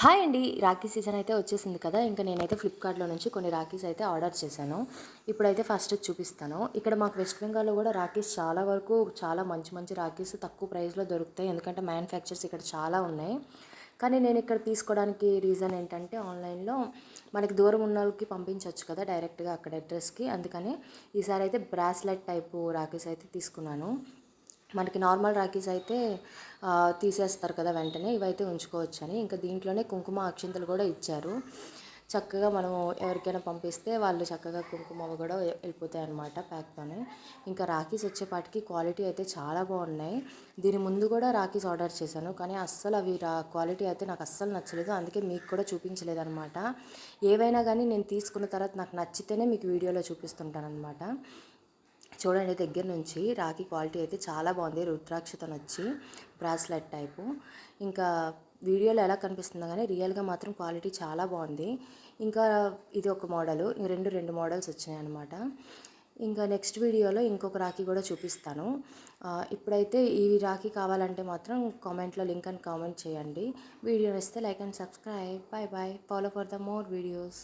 Hi అండి. Rakhi season అయితే వచ్చేసింది కదా! ఇంక నేనైతే ఫ్లిప్‌కార్ట్‌లో నుంచి కొన్ని రాఖీస్ అయితే ఆర్డర్ చేశాను. ఇప్పుడైతే ఫస్ట్ చూపిస్తాను. ఇక్కడ మాకు వెస్ట్ బెంగాల్‌లో కూడా రాఖీస్ చాలా వరకు చాలా మంచి మంచి రాఖీస్ తక్కువ ప్రైస్‌లో దొరుకుతాయి. ఎందుకంటే మ్యానుఫ్యాక్చర్స్ ఇక్కడ చాలా ఉన్నాయి. కానీ నేను ఇక్కడ తీసుకోవడానికి రీజన్ ఏంటంటే ఆన్‌లైన్‌లో మనకి దూరం ఉన్నోళ్ళకి పంపించొచ్చు కదా! డైరెక్ట్‌గా అక్కడ అడ్రస్‌కి. అందుకని ఈసారి అయితే బ్రాస్లెట్ టైపు రాఖీస్ అయితే తీసుకున్నాను. మనకి నార్మల్ రాఖీస్ అయితే తీసేస్తారు కదా వెంటనే, ఇవైతే ఉంచుకోవచ్చని. ఇంకా దీంట్లోనే కుంకుమ అక్షింతలు కూడా ఇచ్చారు. చక్కగా మనం ఎవరికైనా పంపిస్తే వాళ్ళు చక్కగా కుంకుమ అవి కూడా వెళ్ళిపోతాయి అన్నమాట ప్యాక్తోనే. ఇంకా రాఖీస్ వచ్చేపాటికి క్వాలిటీ అయితే చాలా బాగున్నాయి. దీని ముందు కూడా రాఖీస్ ఆర్డర్ చేశాను, కానీ అస్సలు అవి క్వాలిటీ అయితే నాకు అస్సలు నచ్చలేదు. అందుకే మీకు కూడా చూపించలేదు అనమాట. ఏవైనా కానీ నేను తీసుకున్న తర్వాత నాకు నచ్చితేనే మీకు వీడియోలో చూపిస్తుంటాను అనమాట. చూడండి, దగ్గర నుంచి రాఖీ క్వాలిటీ అయితే చాలా బాగుంది. రుద్రాక్షతోనొచ్చి బ్రాస్లెట్ టైపు. ఇంకా వీడియోలో ఎలా కనిపిస్తుందో కానీ రియల్గా మాత్రం క్వాలిటీ చాలా బాగుంది. ఇంకా ఇది ఒక మోడలు, రెండు మోడల్స్ వచ్చినాయి అనమాట. ఇంకా నెక్స్ట్ వీడియోలో ఇంకొక రాఖీ కూడా చూపిస్తాను. ఇప్పుడైతే ఈ రాఖీ కావాలంటే మాత్రం కామెంట్లో లింక్ అని కామెంట్ చేయండి. వీడియో నచ్చితే like and subscribe. Bye bye. Follow for the more videos.